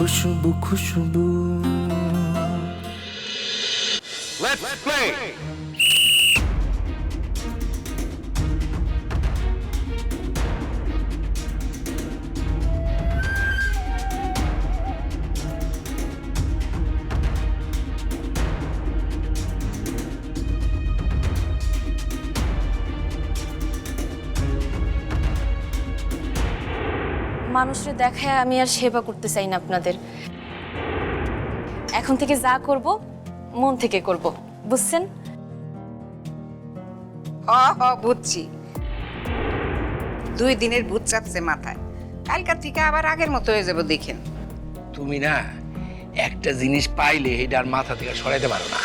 Khushbu Khushbu. Let's play! মানুষের দেখায় আমি আর সেবা করতে চাই না আপনাদের। এখন থেকে যা করব মন থেকে করব, বুঝছেন? বুঝছি। 2 দিনের ভূত চাপছে মাথায়, কালকা থেকে আবার আগের মতো হয়ে যাবো দেখেন। তুমি না একটা জিনিস পাইলে এটার মাথা থেকে সরাইতে পারো না।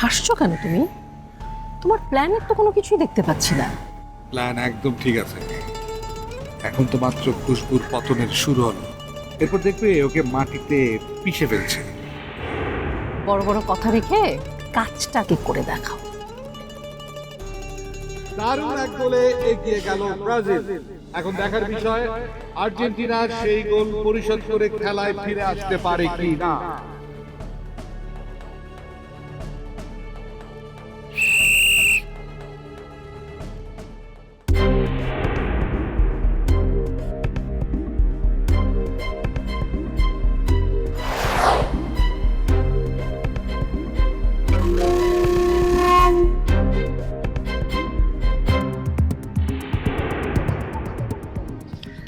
হাসছো কেন তুমি? তোমার প্ল্যানের তো কোনো কিছুই দেখতে পাচ্ছি না। প্ল্যান একদম ঠিক আছে। এখন তো মাত্র খুশবুর পতনের শুরু হলো, এরপর দেখবে ওকে মাটিতে পিষে ফেলছে। বড় বড় কথা রেখে কাজটাকে করে দেখাও। দারুণ এক গোলে এগিয়ে গেল ব্রাজিল। এখন দেখার বিষয় আর্জেন্টিনা সেই গোল পরিশোধ করে খেলায় ফিরে আসতে পারে কি না।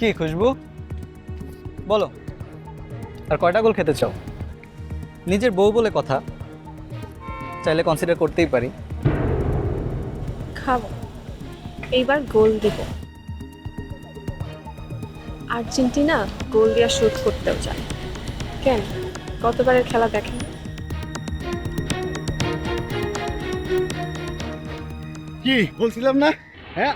কি খুশবু, বলো আর কয়টা গোল খেতে চাও? নিজের বউ বলে কথা, চাইলে কনসিডার করতেই পারি। খাবো, এইবার গোল দিব। আর্জেন্টিনা গোল দিয়া শোধ করতেও চায়। কেন, গতবারের খেলা দেখেন? কি বলছিলাম না? হ্যাঁ,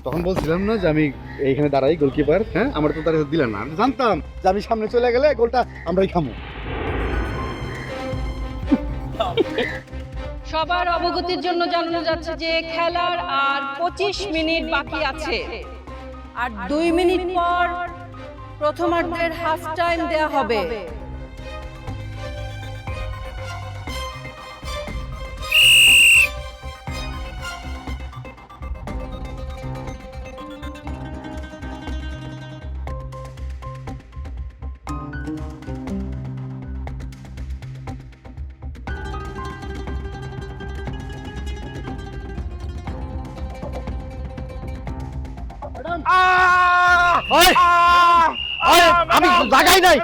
তখন বলছিলাম না যে আমি এইখানে দাঁড়াই গোলকিপার। হ্যাঁ, আমার তো দাঁড়িয়ে দিলেন না। আমি জানতাম যে আমি সামনে চলে গেলে গোলটা আমরাই খামো। সবার অবগতির জন্য জানানো যাচ্ছে যে খেলার আর 25 মিনিট বাকি আছে, আর 2 মিনিট পর প্রথমার্ধের হাফ টাইম দেয়া হবে। আমি জায়গায় নাই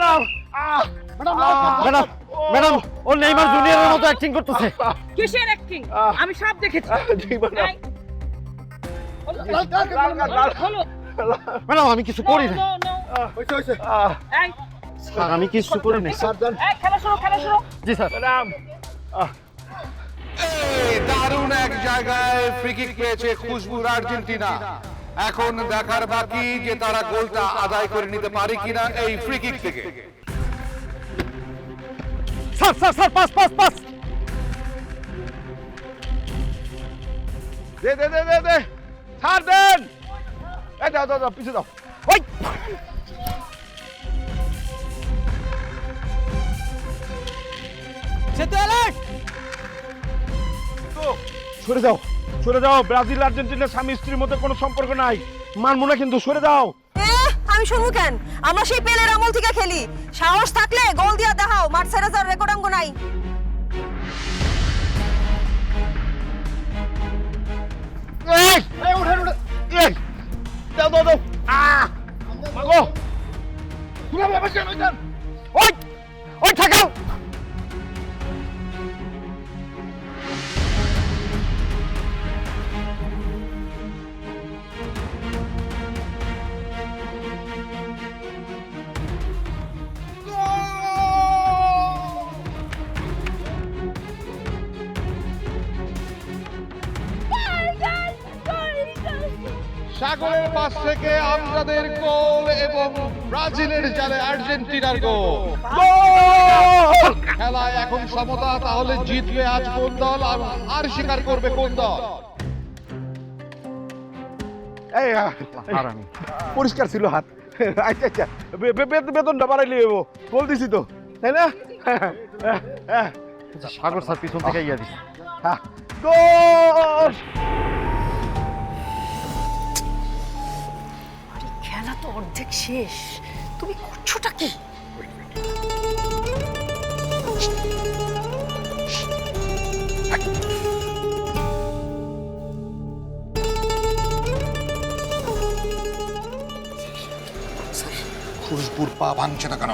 ম্যাডাম। ম্যাডাম, ও নেইমার জুনিয়রের মতো অ্যাক্টিং করতেছে। কিসের অ্যাক্টিং? আমি সব দেখেছি। ম্যাডাম, আমি কিছু করি না। স্যার, আমি কিছু করি না। খেলা শুরু। জি স্যার। দারুণ এক জায়গায় ফ্রি কিক পেয়েছে খুশবুর আর্জেন্টিনা। এখন দেখার বাকি যে তারা গোলটা আদায় করে নিতে পারে কিনা এই ফ্রি কিক থেকে। Sir sir sir, pass pass pass. দে দে দে দে দে, ছাড় দেন। এই দাও দাও দাও, পিছে দাও। ওই সেতু অ্যালার্ট। সরে যাও, সরে যাও। ব্রাজিল আর্জেন্টিনার স্বামী স্ত্রীর মধ্যে কোনো সম্পর্ক নাই, মানবো না কিন্তু। সরে যাও। আমি শুনবো কেন? আমরা সেই পেলের আমল থেকে খেলি। সাহস থাকলে গোল দিয়া দেখাও। মাঠ ছেড়ে যাওয়ার রেকর্ড আমগো নাই। এই উঠেন উঠেন। এই দাও দাও দাও। মাগো, পুরা বাবা কেন হইতাম? ওই ওই ঠাকাও। সাগরের পাশ থেকে আমজাদের গোল এবং ব্রাজিলের জালে আর্জেন্টিনার গোল। খেলায় এখন সমতা, তাহলে জিতবে আজ কোন দল আর হার স্বীকার করবে কোন দল? এই পরিষ্কার ছিল হাত। আচ্ছা আচ্ছা, বেতনটা বাড়াইলে গোল দিছি তো, তাই না? সাগর স্যার পিছন থেকে ইয়া দিছি। গোল! খেলা তো অর্ধেক শেষ, তুমি করছোটা কি? খুশবুর পা ভাঙছে না কেন?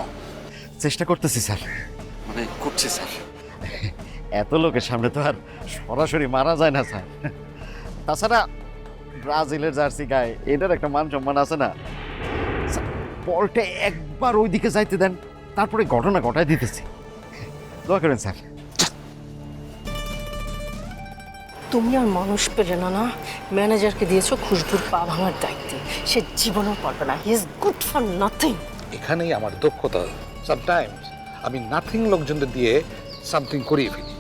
চেষ্টা করতেছি স্যার। মানে করছে স্যার। এত লোকের সামনে তো আর সরাসরি মারা যায় না স্যার। তাছাড়া ব্রাজিলের জার্সি গায়ে এটার একটা মান সম্মান আছে না। স্যার, বলটা একবার ওইদিকে যাইতে দেন, তারপরে ঘটনা ঘটায় দিতেছি। দোয়া করেন স্যার। তুমি আর মানুষ পেলে না, ম্যানেজারকে দিয়েছো খুশবুর পা ভাঙার দায়িত্ব। সে জীবনেও পারবে না। He is good for nothing. এখানেই আমার দক্ষতা। সামটাইমস আমি নাথিং লোকজনদের দিয়ে সামথিং করিয়ে ফেলি।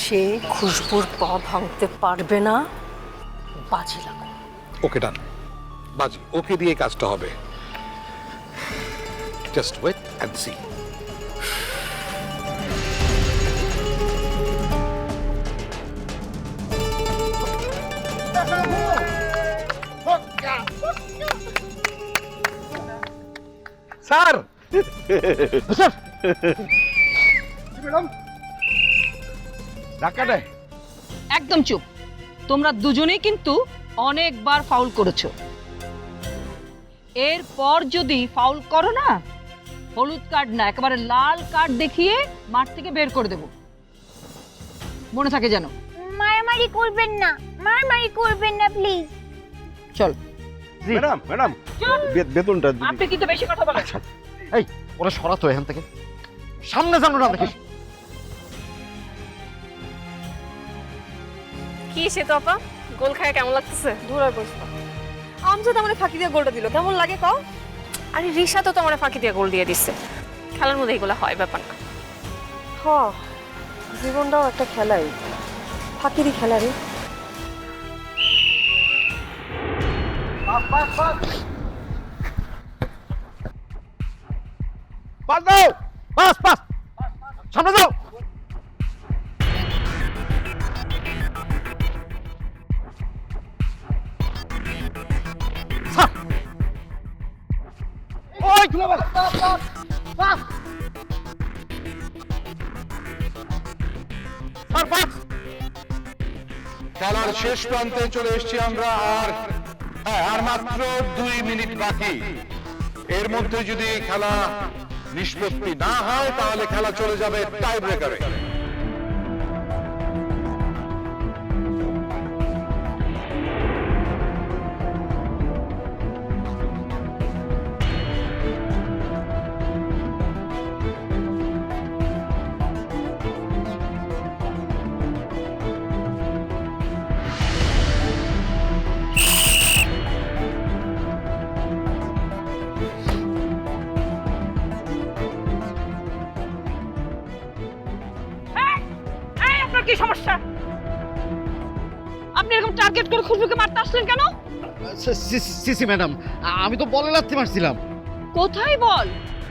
সে খুশবুর পা ভাঙতে পারবে না। বাজি লাগো। ওকে ডান, বাজি ওকে দিয়ে কাজটা হবে। Just wait and see. Sir! Sir! ধাক্কা দেয়। একদম চুপ। তোমরা দুজনেই কিন্তু অনেকবার ফাউল করেছো। এরপর যদি ফাউল করো না, হলুদ কার্ড না, একেবারে লাল কার্ড দেখিয়ে মাঠ থেকে বের করে দেব। মনে থাকে যেন। মারামারি করবেন না, মারামারি করবেন না প্লিজ। চল। ম্যাডাম ম্যাডাম, বেতনটা আপনি কিন্তু বেশি কথা বলেন। এই ওরা সরাতো এখান থেকে, সামনে জানো না দেখিস। কি সে তো আপা, গোল খায় কেমন লাগতেছে? ধুরার কইছ না। আমজাদ আমারে ফাঁকি দিয়ে গোলটা দিল, কেমন লাগে কও? আরে রিশা তো তোমারে ফাঁকি দিয়ে গোল দিয়ে দিচ্ছে। খেলার মধ্যে এগুলো হয়, ব্যাপার না। হ, জীবনটাও একটা খেলাই, ফাঁকিরই খেলা রে। পাস দাও, পাস পাস, সামনে যাও। ওই তুলে পাস পাস পাস পাস। খেলার শেষ প্রান্তে চলে এসেছি আমরা। আর মাত্র 2 মিনিট বাকি। এর মধ্যে যদি খেলা নিষ্পত্তি না হয় তাহলে খেলা চলে যাবে টাই ব্রেকারে। কি সমস্যা? আপনি এরকম টার্গেট করে খুশবুকে মারতে আসলেন কেন? সিসি ম্যাডাম, আমি তো বলে লাথি মারছিলাম। কোথায় বল?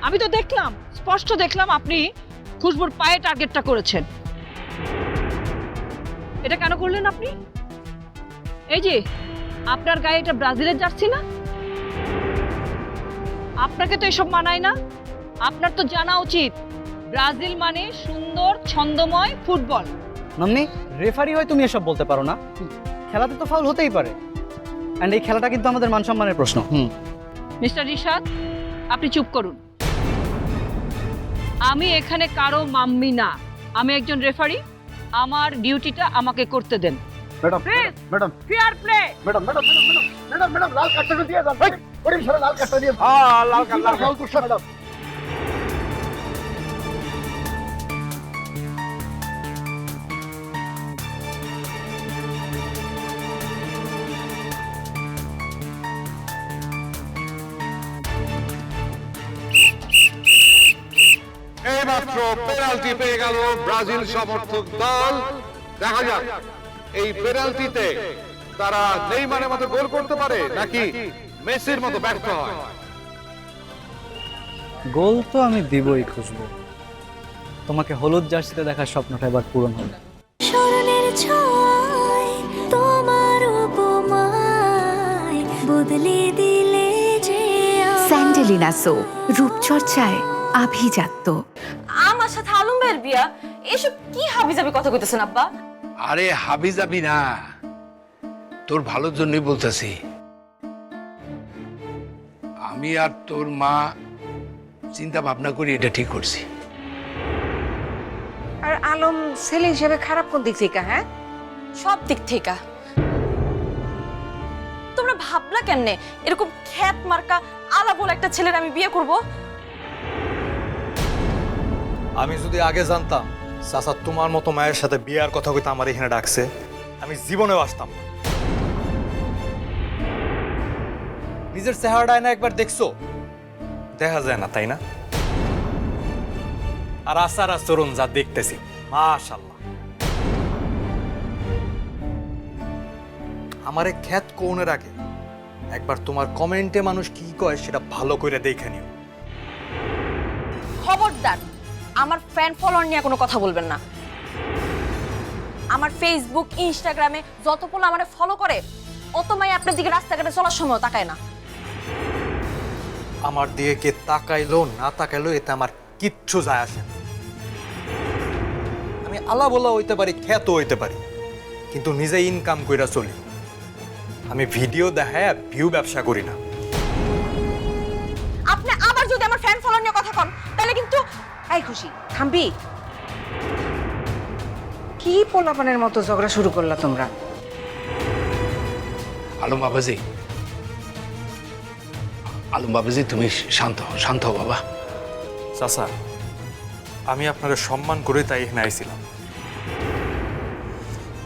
আমি তো দেখলাম, স্পষ্ট দেখলাম আপনি খুশবুর পায়ে টার্গেটটা করেছেন। এটা কেন করলেন আপনি? এই যে আপনার গায়ে এটা ব্রাজিলের জার্সি না? আপনাকে তো এসব মানায় না। আপনার তো জানা উচিত ব্রাজিল মানে সুন্দর ছন্দময় ফুটবল। মাম্মি, রেফারি হয় তুমি এসব বলতে পারো না? খেলাতে তো ফাউল হতেই পারে। অ্যান্ড এই খেলাটা কিন্তু আমাদের মান সম্মানের প্রশ্ন। মিস্টার রিশাদ, আপনি চুপ করুন। আমি এখানে কারো মাম্মি না, আমি একজন রেফারি। আমার ডিউটিটা আমাকে করতে দেন। Madam madam fair play. Madam madam madam madam লাল কার্ডটা দিয়ে দাও। ওরে সারা লাল কার্ডটা দিয়ে। হ্যাঁ, লাল কার্ড ম্যাডাম। শুধুমাত্র পেনাল্টি পেয়ে গেল ব্রাজিল সমর্থক দল। দেখা যাক এই পেনাল্টিতে তারা নেইমারের মতো গোল করতে পারে নাকি মেসির মতো ব্যর্থ হয়। গোল তো আমি দিবই খুঁজবো, তোমাকে হলুদ জার্সিতে দেখার স্বপ্নটা এবার পূরণ হবে। স্মরণের ছোঁয়ায় তোমার উপমায় বদলে দিলে যে স্যান্ডেলিনা সো, রূপচর্চায় আভিজাত্য। আমার সাথে আলম ভাইয়ের বিয়া, এসব কি হাবিজাবি কথা কইতেছেন আব্বা? আরে হাবি যাবি না, তোর ভালোর জন্যই বলতেছি। আমি আর তোর মা চিন্তা ভাবনা করি এটা ঠিক করছি। আর আলম ছেলে হিসেবে খারাপ কোন দিক থেকে? হ্যাঁ, সব দিক থেকে। তোমরা ভাবলা কেমনে এরকম খ্যাত মার্কা আলা বলে একটা ছেলের আমি বিয়ে করব? আমি যদি আগে জানতাম চাচা তোমার মতো মায়ের সাথে বিয়ার কথা কইতে আমার এখানে ডাকছে, আমি জীবনেও আসতাম না। নিজের চেহারাটা না একবার দেখছো? দেখা যায় না, তাই না? আর আচার আচরণ যা দেখতেছি, মাশাআল্লাহ। আমারে খ্যাত কোনের আগে একবার তোমার কমেন্টে মানুষ কি কয় সেটা ভালো করে দেখে নিও। খবরদার আমার ফ্যান ফলোয়ার নিয়ে কোনো কথা বলবেন না। আমার ফেসবুক ইনস্টাগ্রামে যত পোলা আমারে ফলো করে অত মাই আপনার দিকে রাস্তাঘাটে চলার সময় তাকায় না। আমার দিকে কে তাকাইলো না তাকাইলো এতে আমার কিচ্ছু যায় আসে না। আমি আলা বলা হইতে পারি, খ্যাত হইতে পারি, কিন্তু নিজে ইনকাম কইরা চলি। আমি ভিডিও দেখায় ভিউ ব্যবসা করি না। আপনি আবার যদি আমার ফ্যান ফলোয়ার নিয়ে কথা কন তাহলে কিন্তু এই খুশি থামবি? কি পোলাপানের মতো ঝগড়া শুরু করলা তোমরা? আলম বাবাজি, আলম বাবাজি তুমি শান্ত হও, শান্ত হও বাবা। চাচা, আমি আপনাকে সম্মান করে তাই এখানে আইছিলাম,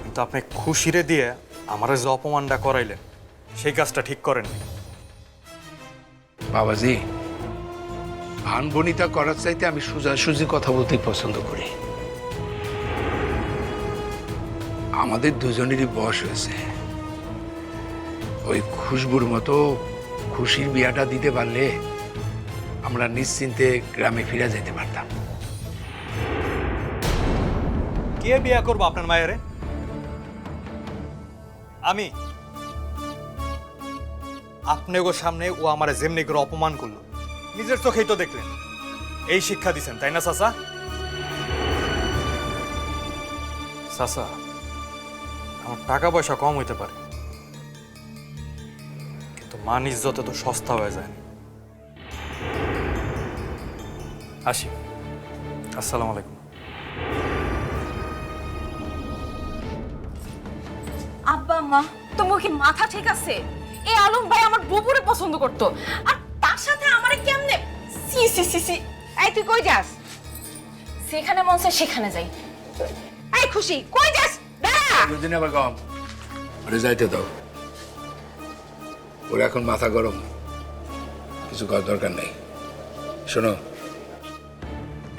কিন্তু আপনি খুশিরে দিয়ে আমার যে অপমানটা করাইলেন সেই কাজটা ঠিক করেননি। বাবাজি, ভানবনিতা করার চাইতে আমি সোজাসুজি কথা বলতে পছন্দ করি। আমাদের দুজনেরই বয়স হয়েছে, ওই খুশবুর মতো খুশির বিয়াটা দিতে পারলে আমরা নিশ্চিন্তে গ্রামে ফিরে যেতে পারতাম। কে বিয়া করবো আপনার মায়েরে? আমি? আপনাকে সামনে ও আমার যেমনি করে অপমান করলো, নিজের চোখেই তো দেখলেন। এই শিক্ষা দিছেন, তাই না চাচা? চাচা, আমার টাকা পয়সা কম হইতে পারে, কিন্তু মান ইজ্জত তো সস্তা হয়ে যায়। আসি, আসসালামু আলাইকুম। আব্বা আম্মা তোমার কি মাথা ঠিক আছে? এই আলম ভাই আমার বুবুরে পছন্দ করতো, আর তার সাথে আমারে কেমনে? সি সি সি সি। এই তুই কই যাস? সেখানে মন চায় সেখানে যাই। এই খুশি কই যাস? দাঁড়া। দুদিন আবার কম ওরে যাইতে দাও, ওর এখন মাথা গরম, কিছু করার দরকার নেই। শোনো,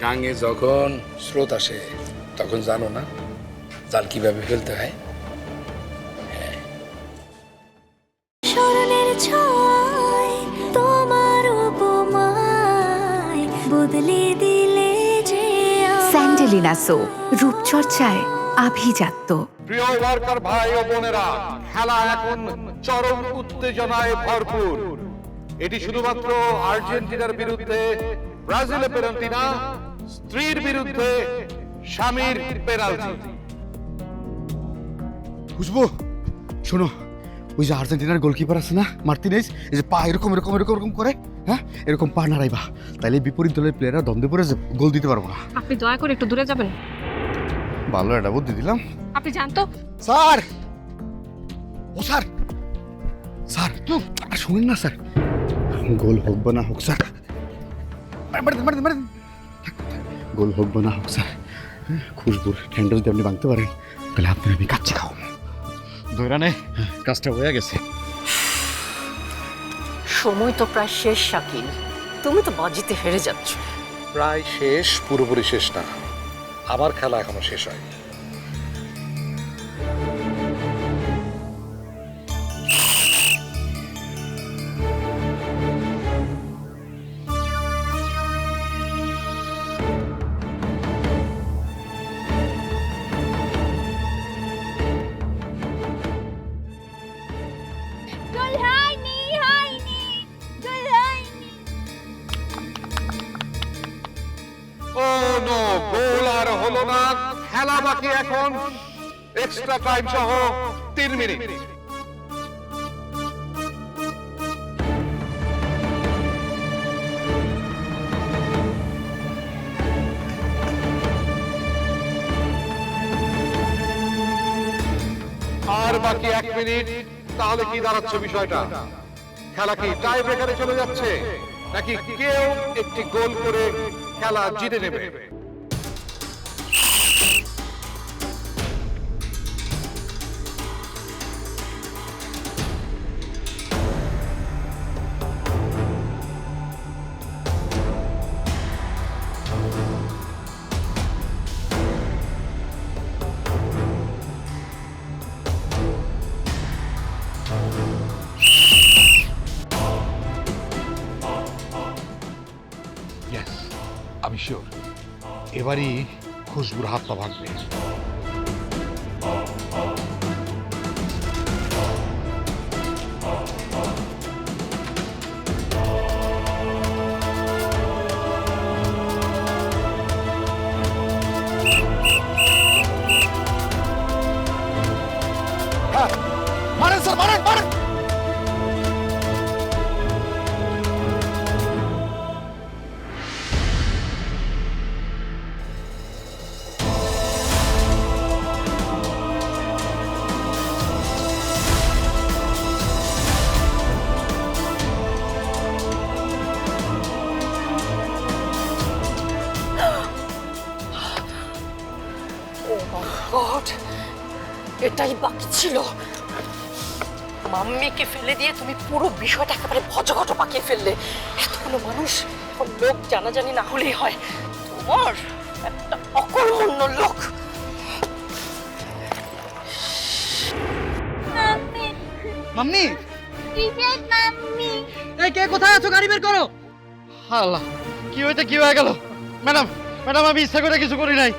গাঙে যখন স্রোত আসে তখন জানো না জাল কিভাবে ফেলতে হয়। স্মরণের ছোঁয়ায় তোমার উপমায় বদলে দিলে যে স্যান্ডেলিনা সো, রূপচর্চায় আভিজাত্য। প্রিয় ওয়ার্কার ভাই ও বোনেরা, খেলা এখন চরম উত্তেজনায় ভরপুর। এটি শুধুমাত্র আর্জেন্টিনার বিরুদ্ধে ব্রাজিলের পেনাল্টি না, স্ত্রীর বিরুদ্ধে স্বামীর পেনাল্টি। বুঝবো? শোনো, ওই যে আর্জেন্টিনার গোলকিপার আছে না, মার্টিনেজ, এই যে পা এরকম এরকম এরকম এরকম করে, হ্যাঁ এরকম পা নাড়াইবা, তাইলে বিপরীত দলের প্লেয়াররা দ্বন্দ্বে পড়ে গোল দিতে পারবো না। আপনি দয়া করে একটু দূরে যাবেন। ভালো একটা বুদ্ধি দিলাম। আপনি জানতো স্যার, ও স্যার, স্যার শুনুন না স্যার, গোল হোক বা না হোক স্যার, গোল হোক বা না হোক স্যার, খুশবুর ঠ্যান্ডা যদি আপনি ভাঙতে পারেন তাহলে আপনার আমি কাচ্চা খাও। দৈরানে কাজটা হয়ে গেছে। সময় তো প্রায় শেষ, শাকিল। তুমি তো বাজিতে হেরে যাচ্ছ। প্রায় শেষ, পুরোপুরি শেষ না। আমার খেলা এখনো শেষ হয়নি। গোল হয়নি হয়নি গোল হয়নি ও নো, গোল আর হলো না। খেলা বাকি এখন এক্সট্রা টাইম সহ 3 মিনিট। আর বাকি 1 মিনিট। তাহলে কি দাঁড়াচ্ছে বিষয়টা? খেলা কি টাই ব্রেকারে চলে যাচ্ছে, নাকি কেউ একটি গোল করে খেলা জিতে নেবে? ইয়েস, আমি শিওর এবারই খুশবুর হাত পা ভাঙবে। মারেন স্যার, মারেন মারেন। গড, এটাই বাকি ছিল। মাম্মিকে ফেলে দিয়ে তুমি পুরো বিষয়টা একেবারে ভজঘট পাকিয়ে ফেললে। এতগুলো মানুষ, এখন লোক জানাজানি না হলেই হয়। তোমার একটা অকর্মণ্য লোক। মাম্মি মাম্মি, বিজয় মাম্মি এই কে কোথায় আছো? গাড়ি বের করো। আল্লাহ, কি হইতে কি হয়ে গেল? ম্যাডাম, ম্যাডাম, আমি ইচ্ছা করে কিছু করি নাই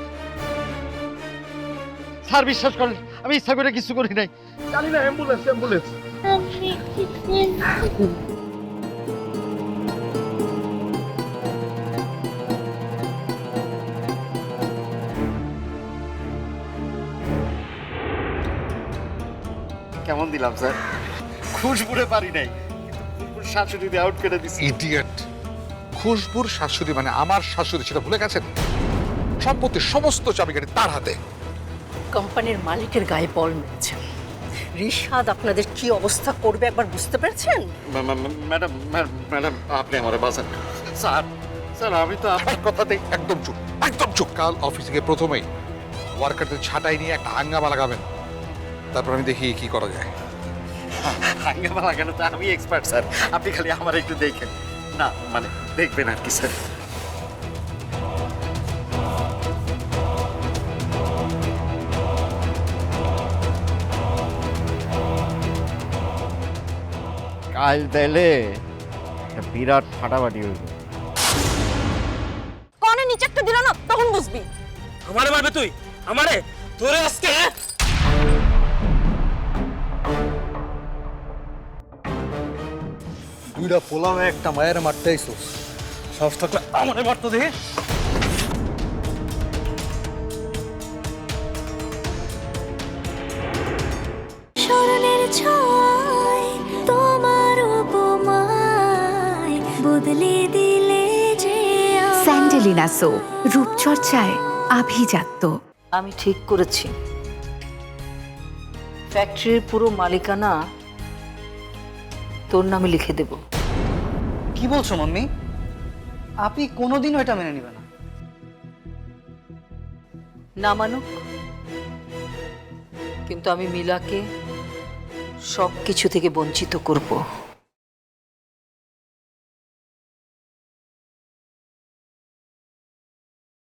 স্যার, বিশ্বাস করেন, আমি ইচ্ছা করে কিছু করি নাই। জানি না, অ্যাম্বুলেন্স অ্যাম্বুলেন্স। কেমন দিলাম স্যার? খুশবুরে পারি নাই, খুশবুর শাশুড়ি দিয়ে আউট করে দিছি। ইডিয়েট! খুশবুর শাশুড়ি মানে আমার শাশুড়ি, সেটা ভুলে গেছেন? সম্পত্তির সমস্ত চাবিকাঠি তার হাতে। কোম্পানির মালিকের গায়ে বল মেরেছে। রিশাদ আপনাদের কি অবস্থা করবে একবার বুঝতে পেরেছেন? ম্যাডাম, ম্যাডাম, আপনি আমার বাঁচান স্যার। স্যার, আমি তো আমার কথাতে একদম চুপ, একদম চুপ। কাল অফিসে গিয়ে প্রথমেই ওয়ার্কারদের ছাঁটাই নিয়ে একটা হাঙ্গামা লাগাবেন, তারপর আমি দেখি কি করা যায়। হাঙ্গামা লাগানো তো আমি এক্সপার্ট স্যার, আপনি খালি আমার একটু দেখেন না, মানে দেখবেন আর কি স্যার। কাল তাইলে একটা বিরাট ফাটাফাটি হইব। কনে নিচে একটা দিল না, তখন বুঝবি। আমারে মারবে তুই? আমারে তোরে আজকে দুইটা পোলাও একটা মায়ের মারতে আইছস, সাহস থাকলে আমারে মারতে দেখে। স্মরণের ছয় তোমার উপমায় বদলে দিলে যে স্যান্ডেলিনা সো, রূপচর্চায় আভিজাত্য। আমি ঠিক করেছি, ফ্যাক্টরির পুরো মালিকানা তোর নামে লিখে দেব। কি বলছো মাম্মি? আপনি কোনোদিনও এটা মেনে নেবে না। না মানুক, কিন্তু আমি মিলাকে সব কিছু থেকে বঞ্চিত করব।